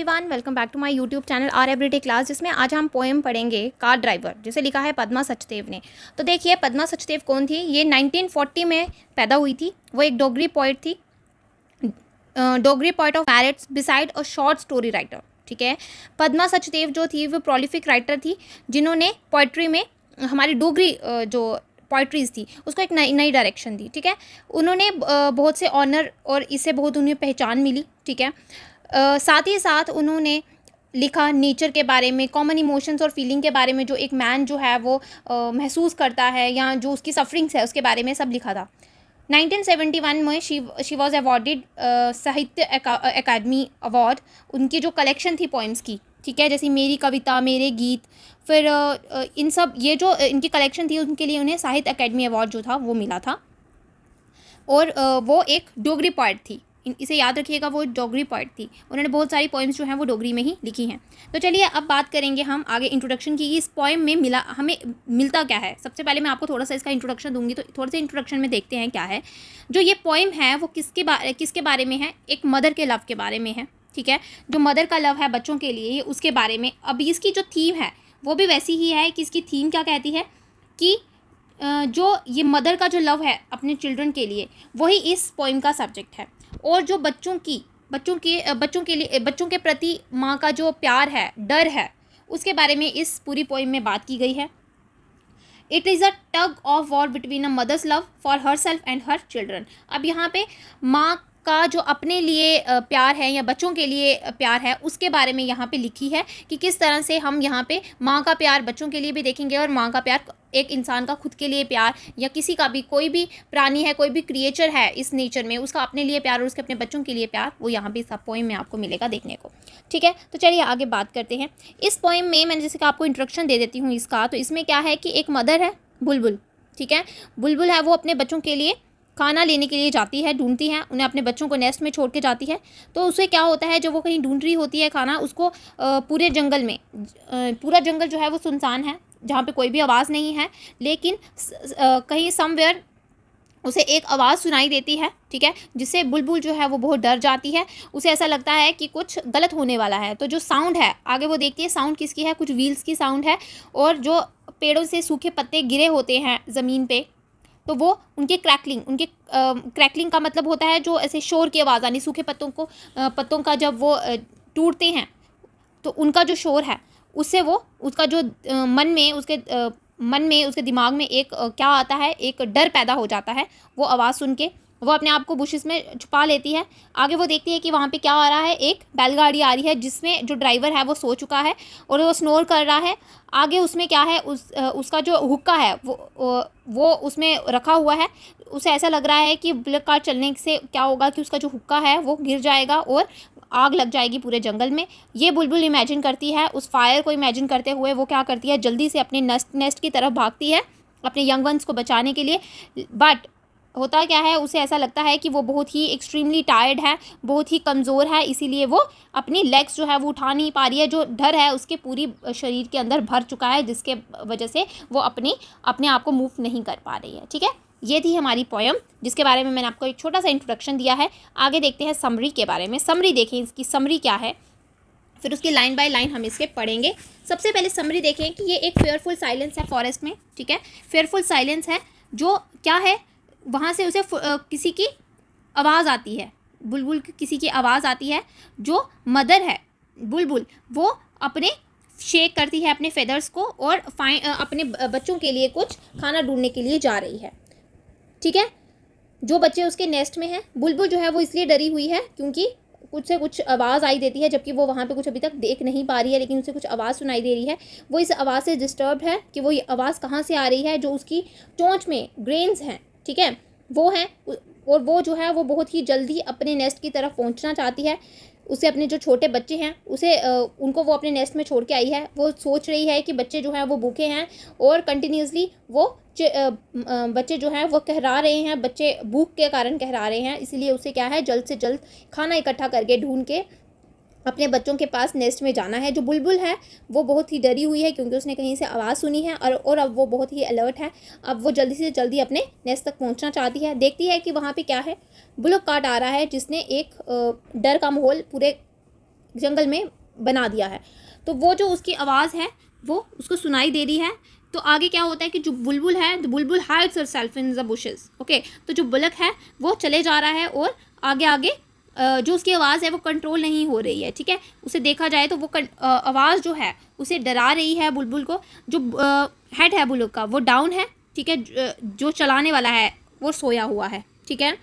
Everyone, welcome back to my YouTube channel our everyday class, जिसमें आज हम poem पढ़ेंगे कार ड्राइवर, जिसे लिखा है पद्मा सचदेव ने। तो देखिए, पद्मा सचदेव कौन थी। ये 1940 में पैदा हुई थी। वो एक डोगरी पोइट थी, Dogri poet of merits beside a short story writer. ठीक है, पद्मा सचदेव जो थी वो प्रोलिफिक राइटर थी, जिन्होंने पोइट्री में हमारी डोगरी जो पोइट्रीज़ थी उसको एक नई नई डायरेक्शन दी। ठीक है, उन्होंने बहुत से ऑनर और इससे बहुत उन्हें पहचान मिली। ठीक है, साथ ही साथ उन्होंने लिखा नेचर के बारे में, कॉमन इमोशंस और फीलिंग के बारे में, जो एक मैन जो है वो महसूस करता है या जो उसकी सफरिंग्स है उसके बारे में सब लिखा था। 1971 में शी वॉज अवॉर्डेड साहित्य अकादमी अवार्ड। उनकी जो कलेक्शन थी पोइम्स की, ठीक है, जैसे मेरी कविता, मेरे गीत, फिर इन सब ये जो इनकी कलेक्शन थी उनके लिए उन्हें साहित्य अकादमी अवार्ड जो था वो मिला था। और वो एक डोगरी पोइट थी, इसे याद रखिएगा, वो डोगरी पोइट थी। उन्होंने बहुत सारी पोइम्स जो हैं वो डोगरी में ही लिखी हैं। तो चलिए अब बात करेंगे हम आगे इंट्रोडक्शन की, इस पोइम में हमें मिलता क्या है। सबसे पहले मैं आपको थोड़ा सा इसका इंट्रोडक्शन दूंगी, तो थोड़े से इंट्रोडक्शन में देखते हैं क्या है। जो ये पोइम है वो किसके बारे में है, एक मदर के लव के बारे में है। ठीक है, जो मदर का लव है बच्चों के लिए, उसके बारे में। अब इसकी जो थीम है वो भी वैसी ही है कि इसकी थीम क्या कहती है कि जो ये मदर का जो लव है अपने चिल्ड्रन के लिए, वही इस पोइम का सब्जेक्ट है। और जो बच्चों के प्रति माँ का जो प्यार है, डर है, उसके बारे में इस पूरी पोइम में बात की गई है। It is a tug of war between a mother's love for her self and her children. अब यहाँ पे माँ का जो अपने लिए प्यार है या बच्चों के लिए प्यार है, उसके बारे में यहाँ पे लिखी है कि किस तरह से हम यहाँ पे माँ का प्यार बच्चों के लिए भी देखेंगे, और माँ का प्यार एक इंसान का खुद के लिए प्यार, या किसी का भी, कोई भी प्राणी है, कोई भी क्रिएचर है इस नेचर में, उसका अपने लिए प्यार और उसके अपने बच्चों के लिए प्यार, वो यहाँ पे इस पोइम में आपको मिलेगा देखने को। ठीक है, तो चलिए आगे बात करते हैं। इस पोइम में मैंने जैसे कि आपको इंट्रोडक्शन दे देती हूँ इसका, तो इसमें क्या है कि एक मदर है बुलबुल। ठीक है, बुलबुल है, वो अपने बच्चों के लिए खाना लेने के लिए जाती है, ढूंढती है उन्हें, अपने बच्चों को नेस्ट में छोड़ के जाती है। तो उसे क्या होता है, जब वो कहीं ढूंढ रही होती है खाना, उसको पूरे जंगल में, पूरा जंगल जो है वो सुनसान है, जहाँ पे कोई भी आवाज़ नहीं है, लेकिन कहीं समवेयर उसे एक आवाज़ सुनाई देती है। ठीक है, जिससे बुलबुल जो है वो बहुत डर जाती है। उसे ऐसा लगता है कि कुछ गलत होने वाला है। तो जो साउंड है, आगे वो देखती है साउंड किसकी है, कुछ व्हील्स की साउंड है, और जो पेड़ों से सूखे पत्ते गिरे होते हैं ज़मीन पे, तो वो उनके क्रैकलिंग का मतलब होता है जो ऐसे शोर की आवाज़ आनी, सूखे पत्तों का जब वो टूटते हैं तो उनका जो शोर है, उससे वो उसका जो मन में उसके दिमाग में एक क्या आता है, एक डर पैदा हो जाता है। वो आवाज़ सुन के वो अपने आप को बुशेस में छुपा लेती है। आगे वो देखती है कि वहाँ पे क्या आ रहा है, एक बैलगाड़ी आ रही है जिसमें जो ड्राइवर है वो सो चुका है और वो स्नोर कर रहा है। आगे उसमें क्या है, उसका जो हुक्का है वो उसमें रखा हुआ है। उसे ऐसा लग रहा है कि बुलेट कार चलने से क्या होगा कि उसका जो हुक्का है वो गिर जाएगा और आग लग जाएगी पूरे जंगल में। ये बुलबुल इमेजिन करती है, उस फायर को इमेजिन करते हुए वो क्या करती है, जल्दी से अपने नेस्ट की तरफ भागती है अपने यंग वंस को बचाने के लिए। बट होता क्या है, उसे ऐसा लगता है कि वो बहुत ही एक्सट्रीमली टायर्ड है, बहुत ही कमज़ोर है, इसीलिए वो अपनी लेग्स जो है वो उठा नहीं पा रही है। जो डर है उसके पूरी शरीर के अंदर भर चुका है, जिसके वजह से वो अपने आप को मूव नहीं कर पा रही है। ठीक है, ये थी हमारी पोएम, जिसके बारे में मैंने आपको एक छोटा सा इंट्रोडक्शन दिया है। आगे देखते हैं समरी के बारे में। समरी देखें, इसकी समरी क्या है, फिर उसकी लाइन बाय लाइन हम इसके पढ़ेंगे। सबसे पहले समरी देखें कि ये एक फेयरफुल साइलेंस है फॉरेस्ट में। ठीक है, फेयरफुल साइलेंस है, जो क्या है, वहाँ से उसे किसी की आवाज़ आती है, बुलबुल की किसी की आवाज़ आती है। जो मदर है बुलबुल, वो अपने शेक करती है अपने फेदर्स को और अपने बच्चों के लिए कुछ खाना ढूंढने के लिए जा रही है। ठीक है, जो बच्चे उसके नेस्ट में हैं, बुलबुल जो है वो इसलिए डरी हुई है क्योंकि कुछ से कुछ आवाज़ आई देती है, जबकि वो वहाँ पे कुछ अभी तक देख नहीं पा रही है, लेकिन उसे कुछ आवाज़ सुनाई दे रही है। वो इस आवाज़ से डिस्टर्ब्ड है कि वो ये आवाज़ कहाँ से आ रही है। जो उसकी चोंच में ग्रेन्स हैं, ठीक है, वो हैं, और वो जो है वो बहुत ही जल्दी अपने नेस्ट की तरफ पहुँचना चाहती है। उसे अपने जो छोटे बच्चे हैं उनको वो अपने नेस्ट में छोड़ के आई है। वो सोच रही है कि बच्चे जो हैं वो भूखे हैं और कंटिन्यूसली वो बच्चे जो हैं वो कहरा रहे हैं, बच्चे भूख के कारण कहरा रहे हैं। इसलिए उसे क्या है, जल्द से जल्द खाना इकट्ठा करके ढूंढ के अपने बच्चों के पास नेस्ट में जाना है। जो बुलबुल है वो बहुत ही डरी हुई है क्योंकि उसने कहीं से आवाज़ सुनी है, और अब वो बहुत ही अलर्ट है। अब वो जल्दी से जल्दी अपने नेस्ट तक पहुंचना चाहती है। देखती है कि वहाँ पे क्या है, बुलक कार्ट आ रहा है जिसने एक डर का माहौल पूरे जंगल में बना दिया है। तो वो जो उसकी आवाज़ है वो उसको सुनाई दे रही है। तो आगे क्या होता है कि जो बुलबुल है, the Bulbul hides herself in the bushes. Okay, तो जो बुलक है वो चले जा रहा है और आगे आगे जो उसकी आवाज़ है वो कंट्रोल नहीं हो रही है। ठीक है, उसे देखा जाए तो वो आवाज़ जो है उसे डरा रही है बुलबुल को। जो हेड है बुलक का वो डाउन है। ठीक है, जो चलाने वाला है वो सोया हुआ है। ठीक है,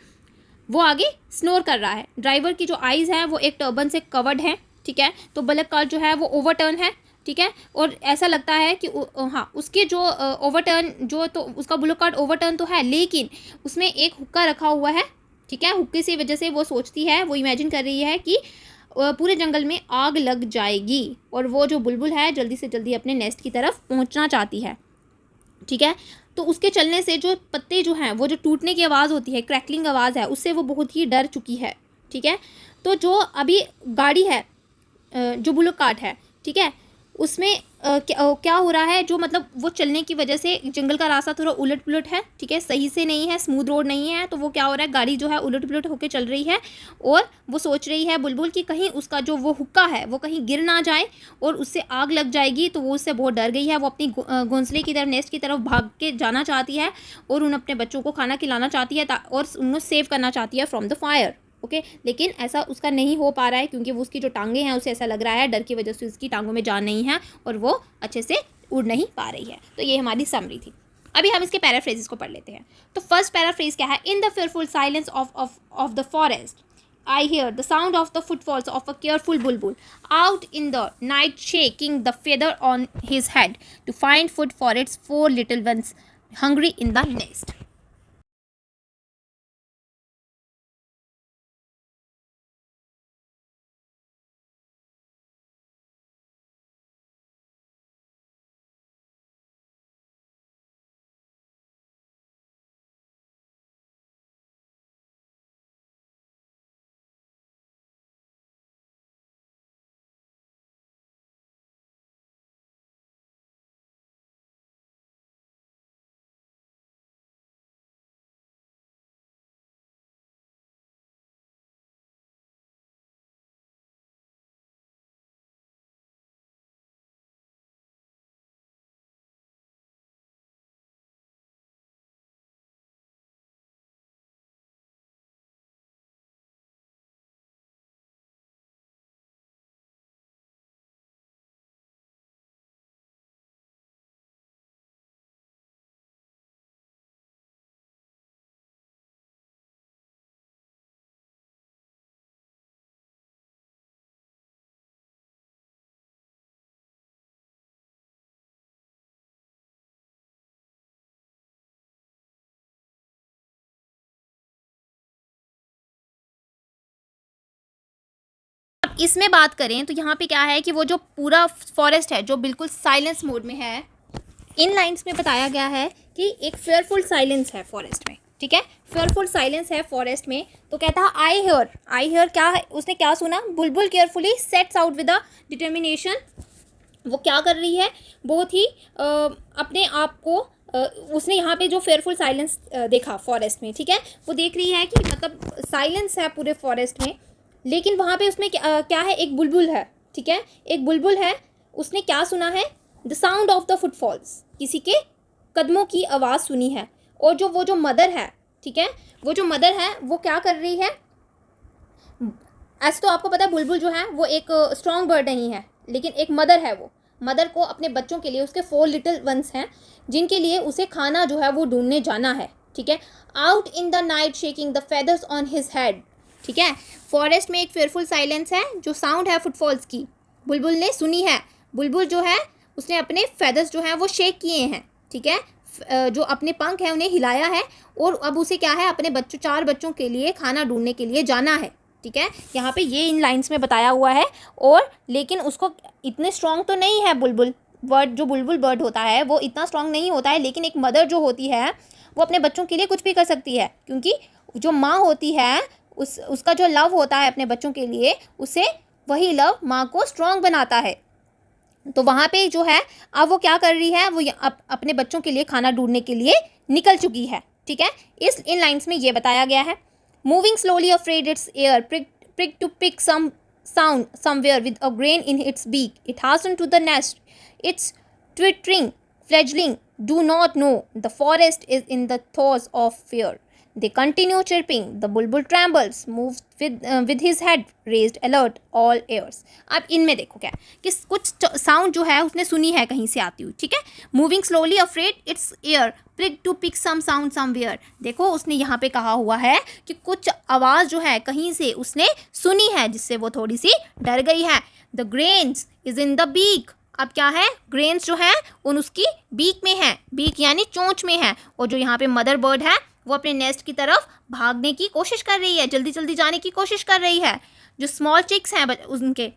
वो आगे स्नोर कर रहा है। ड्राइवर की जो आइज़ है वो एक टर्बन से कवर्ड है। ठीक है, तो बुलक का जो है वो ओवरटर्न है। ठीक है, और ऐसा लगता है कि हाँ, उसके जो ओवरटर्न जो, तो उसका बुलक कार्ट ओवरटर्न तो है लेकिन उसमें एक हुक्का रखा हुआ है। ठीक है, हुक्के से वजह से वो सोचती है, वो इमेजिन कर रही है कि पूरे जंगल में आग लग जाएगी और वो जो बुलबुल है जल्दी से जल्दी अपने नेस्ट की तरफ पहुंचना चाहती है। ठीक है, तो उसके चलने से जो पत्ते जो हैं वो जो टूटने की आवाज़ होती है, क्रैकलिंग आवाज़ है, उससे वो बहुत ही डर चुकी है। ठीक है, तो जो अभी गाड़ी है जो बुलक कार्ट है, ठीक है, उसमें क्या हो रहा है, जो मतलब वो चलने की वजह से जंगल का रास्ता थोड़ा उलट पुलट है। ठीक है, सही से नहीं है, स्मूथ रोड नहीं है, तो वो क्या हो रहा है, गाड़ी जो है उलट पुलट होकर चल रही है और वो सोच रही है बुलबुल कि कहीं उसका जो वो हुक्का है वो कहीं गिर ना जाए और उससे आग लग जाएगी। तो वो उससे बहुत डर गई है। वो अपनी घोंसले की तरफ, नेस्ट की तरफ भाग के जाना चाहती है और उन अपने बच्चों को खाना खिलाना चाहती है और उनको सेव करना चाहती है फ्रॉम द फायर। ओके, लेकिन ऐसा उसका नहीं हो पा रहा है क्योंकि वो उसकी जो टांगे हैं उसे ऐसा लग रहा है डर की वजह से उसकी टांगों में जान नहीं है और वो अच्छे से उड़ नहीं पा रही है। तो ये हमारी समरी थी। अभी हम इसके पैराफ्रेजेस को पढ़ लेते हैं। तो फर्स्ट पैराफ्रेज क्या है, in the fearful silence of the forest I hear the sound of the footfalls of a careful bulbul out in the night, shaking the feather on his head to find food for its 4 little ones hungry in the nest. इसमें बात करें तो यहाँ पे क्या है कि वो जो पूरा फॉरेस्ट है जो बिल्कुल साइलेंस मोड में है, इन लाइंस में बताया गया है कि एक फेयरफुल साइलेंस है फॉरेस्ट में। ठीक है, फेयरफुल साइलेंस है फॉरेस्ट में। तो कहता है आई हेयर क्या है, उसने क्या सुना, बुलबुल carefully sets out with a determination. वो क्या कर रही है, बहुत ही अपने आप को उसने यहाँ पे जो फेयरफुल साइलेंस देखा फॉरेस्ट में। ठीक है, वो देख रही है कि मतलब साइलेंस है पूरे फॉरेस्ट में, लेकिन वहाँ पे उसमें क्या है, एक बुलबुल है। ठीक है, एक बुलबुल है, उसने क्या सुना है, the sound of the footfalls, किसी के कदमों की आवाज़ सुनी है। और जो वो जो मदर है, ठीक है, वो जो मदर है वो क्या कर रही है, ऐसे तो आपको पता है बुलबुल जो है वो एक स्ट्रॉन्ग बर्ड नहीं है, लेकिन एक मदर है। वो मदर को अपने बच्चों के लिए, उसके 4 लिटिल वंस हैं जिनके लिए उसे खाना जो है वो ढूंढने जाना है। ठीक है, out in the night shaking the feathers on his head. ठीक है, फॉरेस्ट में एक फेयरफुल साइलेंस है, जो साउंड है फुटफॉल्स की बुलबुल ने सुनी है। बुलबुल जो है उसने अपने फेदर्स जो हैं वो शेक किए हैं। ठीक है, जो अपने पंख है उन्हें हिलाया है और अब उसे क्या है, अपने बच्चों 4 बच्चों के लिए खाना ढूंढने के लिए जाना है। ठीक है, यहाँ पे ये इन लाइंस में बताया हुआ है। और लेकिन उसको इतने स्ट्रॉन्ग तो नहीं है बुलबुल बर्ड, जो बुलबुल बर्ड होता है वो इतना स्ट्रॉन्ग नहीं होता है, लेकिन एक मदर जो होती है वो अपने बच्चों के लिए कुछ भी कर सकती है, क्योंकि जो माँ होती है उसका जो लव होता है अपने बच्चों के लिए, उसे वही लव माँ को स्ट्रॉन्ग बनाता है। तो वहाँ पे जो है अब वो क्या कर रही है, वो अपने बच्चों के लिए खाना ढूंढने के लिए निकल चुकी है। ठीक है, इन लाइंस में ये बताया गया है, moving slowly afraid it's air prick to pick some sound somewhere with a grain in its beak. It hastens to the nest. Its twittering fledgling do not know the forest is in the throes of fear. They continue chirping. The bulbul trembles, moves with his head raised, alert, all ears. अब इनमें देखो क्या कि कुछ sound जो है उसने सुनी है कहीं से आती हुई, ठीक है. Moving slowly afraid it's ear prick to pick some sound somewhere. देखो उसने यहाँ पे कहा हुआ है कि कुछ आवाज़ जो है कहीं से उसने सुनी है जिससे वो थोड़ी सी डर गई है. The grains is in the beak. अब क्या है, ग्रेन्स जो है उन उसकी बीक में है. बीक यानी चोंच में है. और जो यहाँ पे मदर बर्ड है वो अपने नेस्ट की तरफ भागने की कोशिश कर रही है, जल्दी जल्दी जाने की कोशिश कर रही है. जो स्मॉल चिक्स हैं उनके,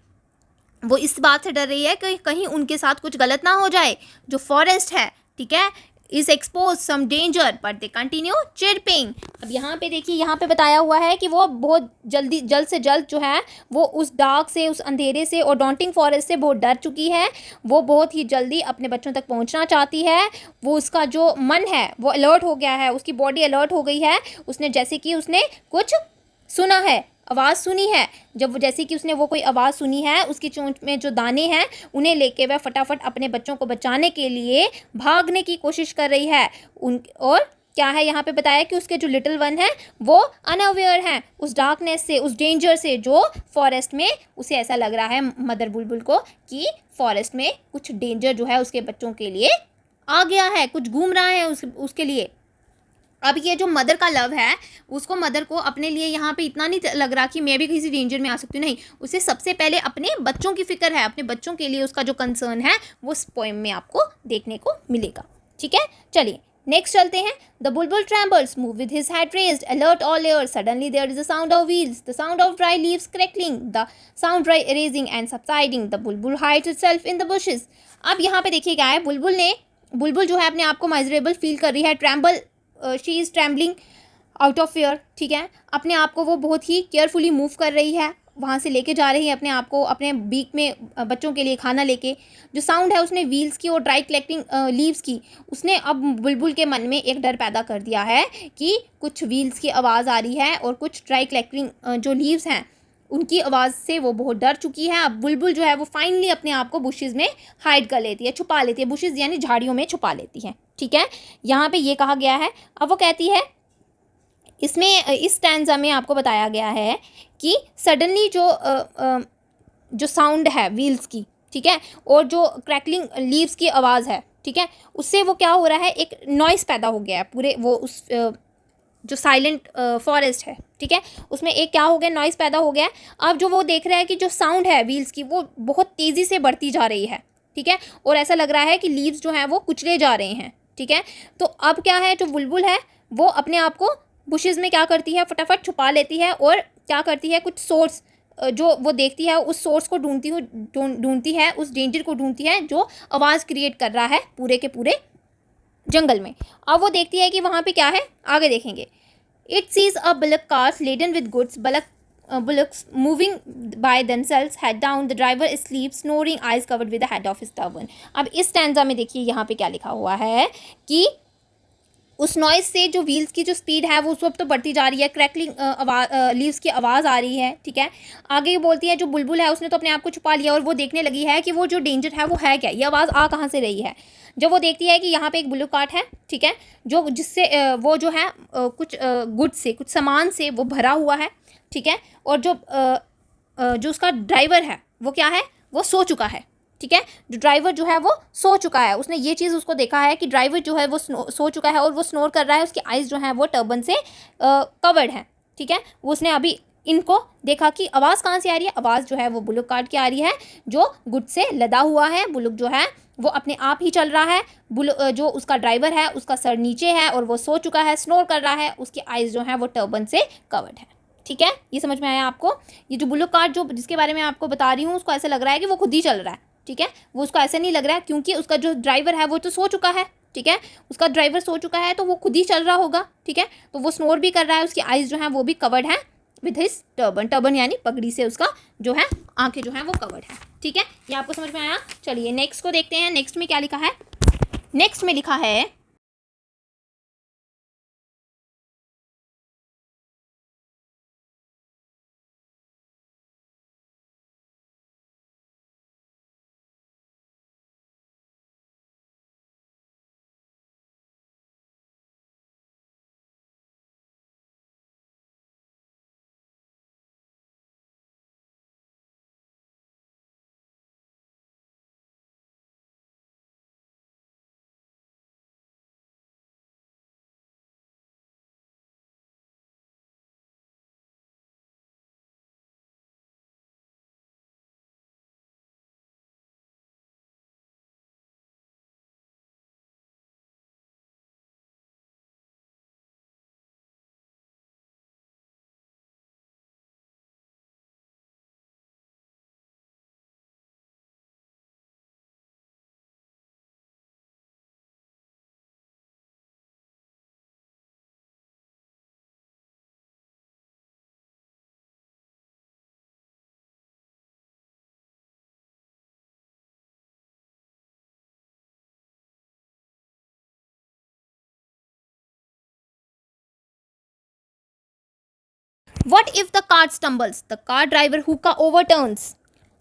वो इस बात से डर रही है कि कहीं उनके साथ कुछ गलत ना हो जाए. जो फॉरेस्ट है, ठीक है, is expose some danger but they continue chirping. अब यहाँ पे देखिए, यहाँ पे बताया हुआ है कि वो बहुत जल्द से जल्द जो है वो उस डार्क से, उस अंधेरे से और डॉन्टिंग फॉरेस्ट से बहुत डर चुकी है. वो बहुत ही जल्दी अपने बच्चों तक पहुँचना चाहती है. वो उसका जो मन है वो अलर्ट हो गया है, उसकी बॉडी अलर्ट हो गई है. उसने जैसे कि उसने कुछ सुना है, आवाज़ सुनी है. जब जैसे कि उसने वो कोई आवाज़ सुनी है, उसकी चोंच में जो दाने हैं उन्हें लेके वह फटाफट अपने बच्चों को बचाने के लिए भागने की कोशिश कर रही है. और क्या है यहाँ पे बताया कि उसके जो लिटिल वन है वो अनअवेयर हैं उस डार्कनेस से, उस डेंजर से जो फॉरेस्ट में, उसे ऐसा लग रहा है मदर बुलबुल को कि फॉरेस्ट में कुछ डेंजर जो है उसके बच्चों के लिए आ गया है, कुछ घूम रहा है उसके लिए. अब ये जो मदर का लव है, उसको मदर को अपने लिए यहाँ पे इतना नहीं लग रहा कि मैं भी किसी डेंजर में आ सकती हूँ. नहीं, उसे सबसे पहले अपने बच्चों की फिक्र है. अपने बच्चों के लिए उसका जो कंसर्न है वो इस पोएम में आपको देखने को मिलेगा. ठीक है, चलिए नेक्स्ट चलते हैं. The bulbul trembles, move with his head raised, alert all ears. Suddenly there is a sound of wheels, the sound of dry leaves crackling, the sound raising and subsiding. The Bulbul hides itself in the bushes. अब यहाँ पे देखिए क्या है, बुलबुल जो है अपने आप को माइजरेबल फील कर रही है. Tremble, she is trembling out of fair. ठीक है, अपने आप को वो बहुत ही केयरफुली मूव कर रही है, वहाँ से लेके जा रही है अपने आप को, अपने बीक में बच्चों के लिए खाना लेके. जो साउंड है उसने व्हील्स की और ड्राई कलेक्टिंग लीव्स की, उसने अब बुलबुल के मन में एक डर पैदा कर दिया है कि कुछ व्हील्स की आवाज़ आ रही है और कुछ ड्राई कलेक्टिंग जो लीव्स हैं उनकी आवाज़ से वो बहुत डर चुकी है. अब बुलबुल जो है वो फाइनली अपने आप को बुशेज़ में हाइड कर लेती है, छुपा लेती है. बुशेज़ यानी झाड़ियों में छुपा लेती है. ठीक है, यहाँ पे ये कहा गया है. अब वो कहती है, इसमें इस स्टैंजा में आपको बताया गया है कि सडनली जो साउंड है व्हील्स की, ठीक है, और जो क्रैकलिंग लीव्स की आवाज़ है, ठीक है, उससे वो क्या हो रहा है, एक नॉइस पैदा हो गया है पूरे वो उस जो साइलेंट फॉरेस्ट है, ठीक है, उसमें एक क्या हो गया, नॉइस पैदा हो गया है. अब जो वो देख रहा है कि जो साउंड है व्हील्स की वो बहुत तेज़ी से बढ़ती जा रही है. ठीक है, और ऐसा लग रहा है कि लीव्स जो हैं वो कुचले जा रहे हैं. ठीक है, तो अब क्या है, जो बुलबुल है वो अपने आप को बुशेज़ में क्या करती है, फटाफट छुपा लेती है. और क्या करती है, कुछ सोर्स जो वो देखती है उस सोर्स को ढूंढती है, उस डेंजर को ढूंढती है जो आवाज़ क्रिएट कर रहा है पूरे के पूरे जंगल में. अब वो देखती है कि वहाँ पे क्या है, आगे देखेंगे. It sees a bullock cart laden with goods, bullocks moving by themselves, head down. The driver is asleep, snoring, eyes covered with the head of his turban. अब इस स्टैंजा में देखिए यहाँ पे क्या लिखा हुआ है कि उस नॉइज़ से जो व्हील्स की जो स्पीड है वो उस वक्त तो बढ़ती जा रही है, क्रैकलिंग लीव्स की आवाज़ आ रही है. ठीक है, आगे बोलती है जो बुलबुल है उसने तो अपने आप को छुपा लिया और वो देखने लगी है कि वो जो डेंजर है वो है क्या, ये आवाज़ आ कहाँ से रही है. जब वो देखती है कि यहाँ पे एक बुलक कार्ट है, ठीक है, जो जिससे वो जो है कुछ गुड्स से, कुछ सामान से वो भरा हुआ है. ठीक है, और जो उसका ड्राइवर है वो क्या है, वो सो चुका है. ठीक है, जो ड्राइवर जो है वो सो चुका है. उसने ये चीज़ उसको देखा है कि ड्राइवर जो है वो सो चुका है और वो स्नोर कर रहा है, उसकी आइज़ जो हैं वो टर्बन से कवर्ड हैं. ठीक है, वो उसने अभी इनको देखा कि आवाज़ कहाँ से आ रही है, आवाज़ जो है वो बुलक कार्ट की आ रही है जो गुड से लदा हुआ है. बुलक जो है वो अपने आप ही चल रहा है. जो उसका ड्राइवर है उसका सर नीचे है और वो सो चुका है, स्नोर कर रहा है, उसकी आइज़ जो हैं वो टर्बन से कवर्ड है. ठीक है, ये समझ में आया आपको. ये जो बुलक कार्ट जो जिसके बारे में आपको बता रही हूँ उसको ऐसा लग रहा है कि वो खुद ही चल रहा है. ठीक है, वो उसको ऐसा नहीं लग रहा है क्योंकि उसका जो ड्राइवर है वो तो सो चुका है. ठीक है, उसका ड्राइवर सो चुका है तो वो खुद ही चल रहा होगा. ठीक है, तो वो स्नोर भी कर रहा है, उसकी आइज़ जो हैं वो भी कवर्ड है विद हिज टर्बन. टर्बन यानी पगड़ी से उसका जो है आंखें जो हैं वो कवर्ड है. ठीक है, ये आपको समझ में आया. चलिए नेक्स्ट को देखते हैं. नेक्स्ट में क्या लिखा है, नेक्स्ट में लिखा है What if the cart stumbles? The car driver hookah overturns.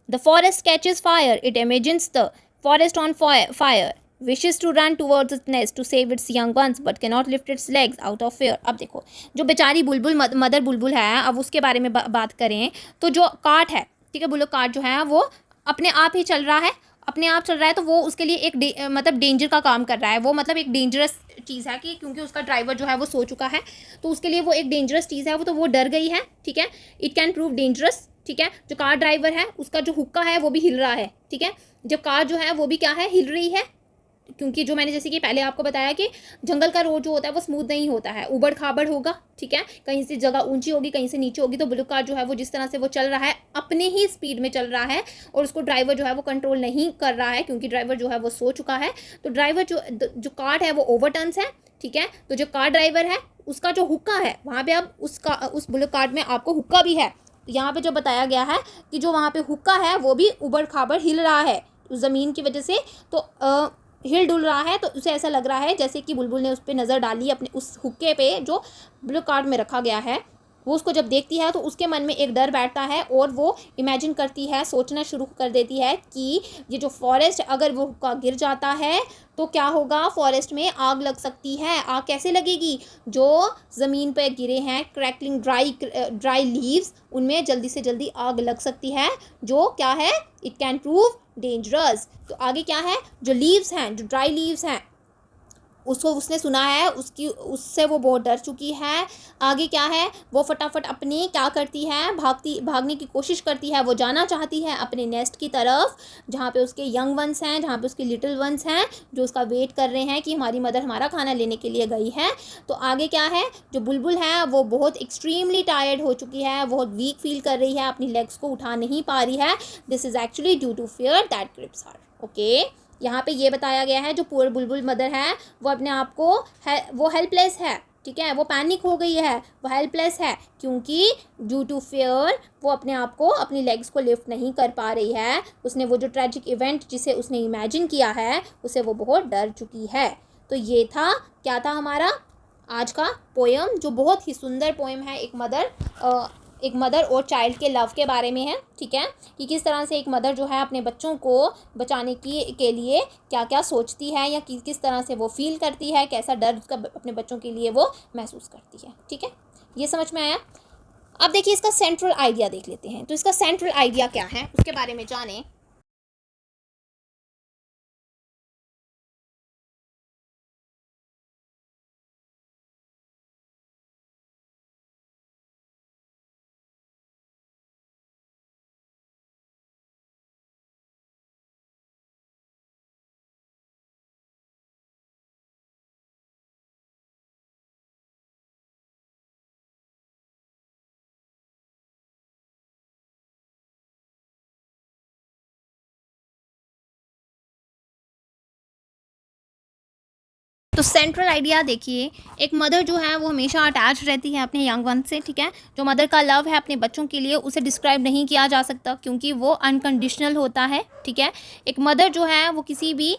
The forest catches fire. It imagines the forest on fire. Wishes to run towards its nest to save its young ones but cannot lift its legs out of fear. अब देखो, जो बेचारी बुलबुल mother बुलबुल है, अब उसके बारे में बात करें तो जो कार्ट है, ठीक है, बुल्लो कार्ट जो है वो अपने आप ही चल रहा है, अपने आप चल रहा है, तो वो उसके लिए एक मतलब डेंजर का काम कर रहा है, वो मतलब एक डेंजरस चीज़ है कि क्योंकि उसका ड्राइवर जो है वो सो चुका है, तो उसके लिए वो एक डेंजरस चीज़ है, वो तो वो डर गई है, ठीक है, इट कैन प्रूव डेंजरस, ठीक है। जो कार ड्राइवर है उसका जो हुक्का है वो भी हिल रहा है, ठीक है, जो कार जो है वो भी क्या है, हिल रही है, क्योंकि जो मैंने जैसे कि पहले आपको बताया कि जंगल का रोड जो होता है वो स्मूथ नहीं होता है, उबड़ खाबड़ होगा, ठीक है, कहीं से जगह ऊंची होगी, कहीं से नीचे होगी, तो ब्लू कार जो है वो जिस तरह से वो चल रहा है अपने ही स्पीड में चल रहा है और उसको ड्राइवर जो है वो कंट्रोल नहीं कर रहा है, क्योंकि ड्राइवर जो है वो सो चुका है, तो ड्राइवर जो कार है वो ओवरटर्न्स है, ठीक है। तो जो कार ड्राइवर है उसका जो हुक्का है वहाँ पे अब उस बुलेट कार्ट में आपको हुक्का भी है, यहाँ पे जो बताया गया है कि जो वहाँ पे हुक्का है वो भी उबड़ खाबड़ हिल रहा है उस ज़मीन की वजह से, तो हिल डुल रहा है, तो उसे ऐसा लग रहा है जैसे कि बुलबुल ने उस पर नज़र डाली अपने उस हुक्के पे जो ब्लू कार्ड में रखा गया है, वो उसको जब देखती है तो उसके मन में एक डर बैठता है और वो इमेजिन करती है, सोचना शुरू कर देती है कि ये जो फॉरेस्ट, अगर वो हुक्का गिर जाता है तो क्या होगा, फॉरेस्ट में आग लग सकती है। आग कैसे लगेगी, जो ज़मीन पर गिरे हैं क्रैकलिंग ड्राई लीव्स, उनमें जल्दी से जल्दी आग लग सकती है, जो क्या है, इट कैन प्रूव डेंजरस। तो आगे क्या है, जो लीव्स हैं, जो ड्राई लीव्स हैं, उसको उसने सुना है, उससे वो बहुत डर चुकी है। आगे क्या है, वो फटाफट अपनी क्या करती है, भागने की कोशिश करती है, वो जाना चाहती है अपने नेस्ट की तरफ, जहाँ पे उसके यंग वंस हैं, जहाँ पे उसके लिटिल वंस हैं, जो उसका वेट कर रहे हैं कि हमारी मदर हमारा खाना लेने के लिए गई है। तो आगे क्या है, जो बुलबुल है वो बहुत एक्सट्रीमली टायर्ड हो चुकी है, बहुत वीक फील कर रही है, अपनी लेग्स को उठा नहीं पा रही है। This is actually due to fear that grips her. Okay, यहाँ पे ये बताया गया है जो पुअर बुलबुल मदर है वो अपने आप को वो हेल्पलेस है, ठीक है, वो पैनिक हो गई है, वो हेल्पलेस है, क्योंकि ड्यू टू फियर वो अपने आप को, अपनी लेग्स को लिफ्ट नहीं कर पा रही है। उसने वो जो ट्रेजिक इवेंट जिसे उसने इमेजिन किया है उसे वो बहुत डर चुकी है। तो ये था, क्या था हमारा आज का पोएम, जो बहुत ही सुंदर पोएम है, एक मदर और चाइल्ड के लव के बारे में है, ठीक है, कि किस तरह से एक मदर जो है अपने बच्चों को बचाने के लिए क्या क्या सोचती है, या किस तरह से वो फील करती है, कैसा डर उसका अपने बच्चों के लिए वो महसूस करती है, ठीक है, ये समझ में आया। अब देखिए इसका सेंट्रल आइडिया देख लेते हैं, तो इसका सेंट्रल आइडिया क्या है उसके बारे में जानें। तो सेंट्रल आइडिया देखिए, एक मदर जो है वो हमेशा अटैच रहती है अपने यंग वन से, ठीक है, जो मदर का लव है अपने बच्चों के लिए उसे डिस्क्राइब नहीं किया जा सकता, क्योंकि वो अनकंडीशनल होता है, ठीक है। एक मदर जो है वो किसी भी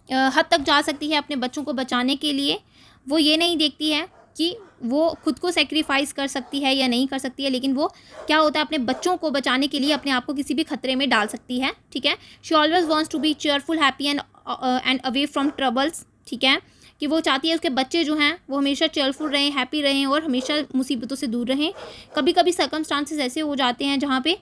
हद तक जा सकती है अपने बच्चों को बचाने के लिए, वो ये नहीं देखती है कि वो खुद को सेक्रीफाइस कर सकती है या नहीं कर सकती है, लेकिन वो क्या होता है, अपने बच्चों को बचाने के लिए अपने आप को किसी भी खतरे में डाल सकती है, ठीक है। She always wants to be cheerful, happy and away from troubles, ठीक है, कि वो चाहती है उसके बच्चे जो हैं वो हमेशा चेयरफुल रहें, हैप्पी रहें और हमेशा मुसीबतों से दूर रहें। कभी कभी सर्कमस्टांसेस ऐसे हो जाते हैं जहाँ पे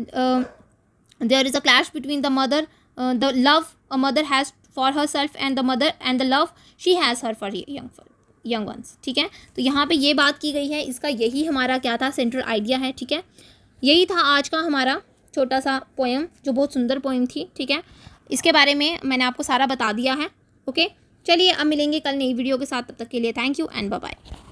there is a clash between the mother, the love a mother has for her self and the mother and the love she has her for young ones, ठीक है। तो यहाँ पे ये बात की गई है, इसका यही हमारा क्या था, सेंट्रल आइडिया है, ठीक है। यही था आज का हमारा छोटा सा पोएम, जो बहुत सुंदर पोएम थी, ठीक है। इसके बारे में मैंने आपको सारा बता दिया है, ओके। चलिए अब मिलेंगे कल नई वीडियो के साथ, तब तक के लिए thank you and bye bye.